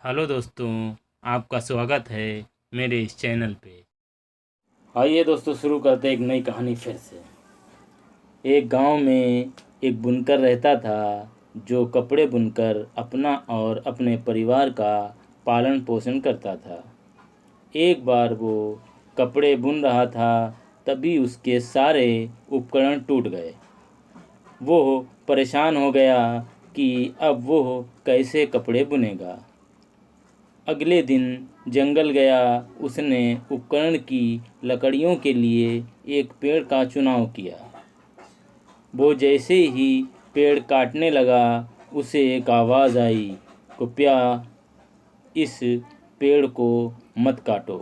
Hello दोस्तों, आपका स्वागत है मेरे इस चैनल पे। आइए दोस्तों, शुरू करते हैं एक नई कहानी फिर से। एक गांव में एक बुनकर रहता था जो कपड़े बुनकर अपना और अपने परिवार का पालन पोषण करता था। एक बार वो कपड़े बुन रहा था, तभी उसके सारे उपकरण टूट गए। वो परेशान हो गया कि अब वो कैसे कपड़े बुनेगा। अगले दिन जंगल गया। उसने उपकरण की लकड़ियों के लिए एक पेड़ का चुनाव किया। वो जैसे ही पेड़ काटने लगा, उसे एक आवाज़ आई, कृपया इस पेड़ को मत काटो।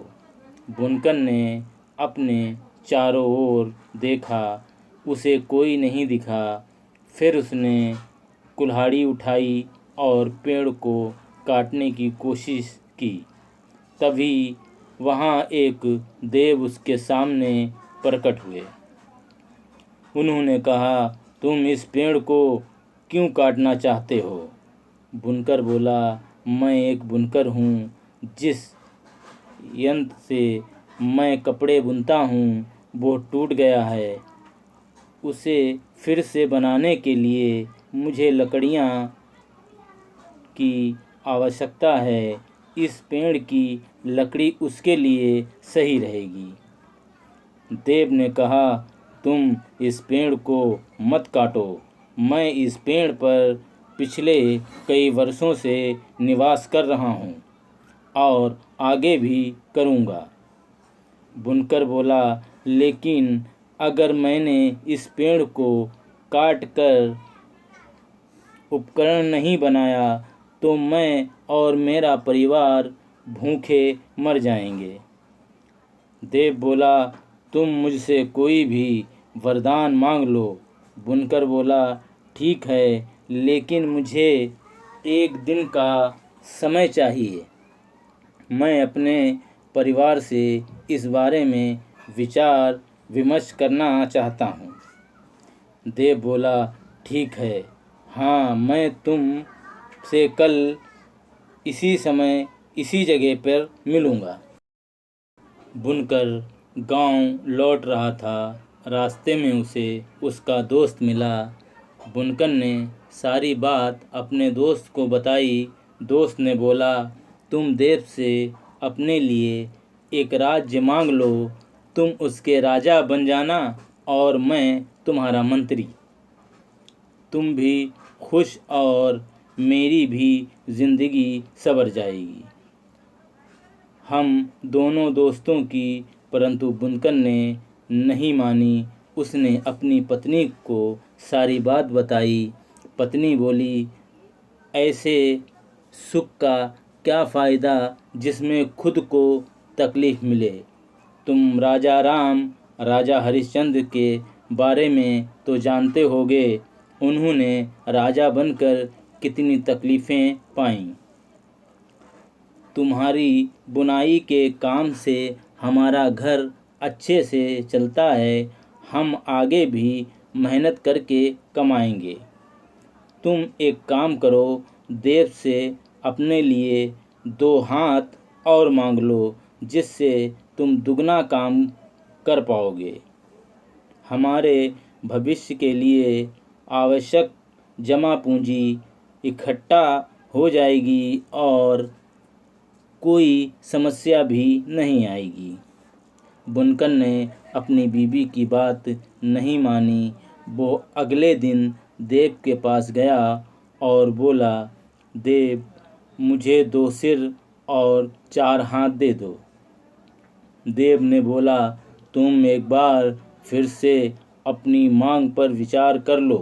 बुनकर ने अपने चारों ओर देखा, उसे कोई नहीं दिखा। फिर उसने कुल्हाड़ी उठाई और पेड़ को काटने की कोशिश की। तभी वहाँ एक देव उसके सामने प्रकट हुए। उन्होंने कहा, तुम इस पेड़ को क्यों काटना चाहते हो? बुनकर बोला, मैं एक बुनकर हूँ। जिस यंत्र से मैं कपड़े बुनता हूँ वो टूट गया है। उसे फिर से बनाने के लिए मुझे लकड़ियाँ की आवश्यकता है। इस पेड़ की लकड़ी उसके लिए सही रहेगी। देव ने कहा, तुम इस पेड़ को मत काटो। मैं इस पेड़ पर पिछले कई वर्षों से निवास कर रहा हूँ और आगे भी करूँगा। बुनकर बोला, लेकिन अगर मैंने इस पेड़ को काट कर उपकरण नहीं बनाया तो मैं और मेरा परिवार भूखे मर जाएंगे। देव बोला, तुम मुझसे कोई भी वरदान मांग लो। बुनकर बोला, ठीक है, लेकिन मुझे एक दिन का समय चाहिए। मैं अपने परिवार से इस बारे में विचार विमर्श करना चाहता हूँ। देव बोला, ठीक है, हाँ, मैं तुम से कल इसी समय इसी जगह पर मिलूँगा। बुनकर गांव लौट रहा था। रास्ते में उसे उसका दोस्त मिला। बुनकर ने सारी बात अपने दोस्त को बताई। दोस्त ने बोला, तुम देव से अपने लिए एक राज्य मांग लो। तुम उसके राजा बन जाना और मैं तुम्हारा मंत्री। तुम भी खुश और मेरी भी ज़िंदगी संवर जाएगी। हम दोनों दोस्तों की, परंतु बुनकर ने नहीं मानी। उसने अपनी पत्नी को सारी बात बताई। पत्नी बोली, ऐसे सुख का क्या फ़ायदा जिसमें खुद को तकलीफ़ मिले। तुम राजा राम, राजा हरिश्चंद्र के बारे में तो जानते होगे। उन्होंने राजा बनकर कितनी तकलीफ़ें पाईं। तुम्हारी बुनाई के काम से हमारा घर अच्छे से चलता है। हम आगे भी मेहनत करके कमाएंगे। तुम एक काम करो, देव से अपने लिए 2 हाथ और मांग लो, जिससे तुम दुगना काम कर पाओगे। हमारे भविष्य के लिए आवश्यक जमा पूंजी इकट्ठा हो जाएगी और कोई समस्या भी नहीं आएगी। बुनकर ने अपनी बीवी की बात नहीं मानी। वो अगले दिन देव के पास गया और बोला, देव, मुझे 2 सिर और 4 हाथ दे दो। देव ने बोला, तुम एक बार फिर से अपनी मांग पर विचार कर लो।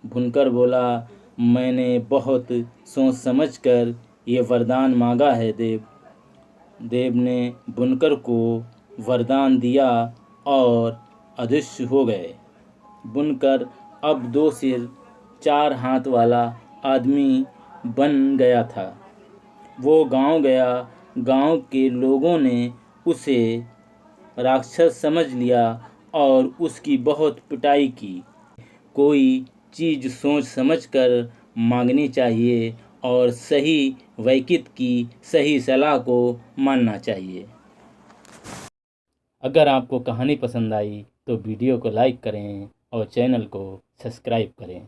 बुनकर बोला, मैंने बहुत सोच समझकर ये वरदान मांगा है देव। देव ने बुनकर को वरदान दिया और अदृश्य हो गए। बुनकर अब 2 सिर 4 हाथ वाला आदमी बन गया था। वो गांव गया। गांव के लोगों ने उसे राक्षस समझ लिया और उसकी बहुत पिटाई की। कोई चीज़ सोच समझकर मांगनी चाहिए और सही वैकित की सही सलाह को मानना चाहिए। अगर आपको कहानी पसंद आई तो वीडियो को लाइक करें और चैनल को सब्सक्राइब करें।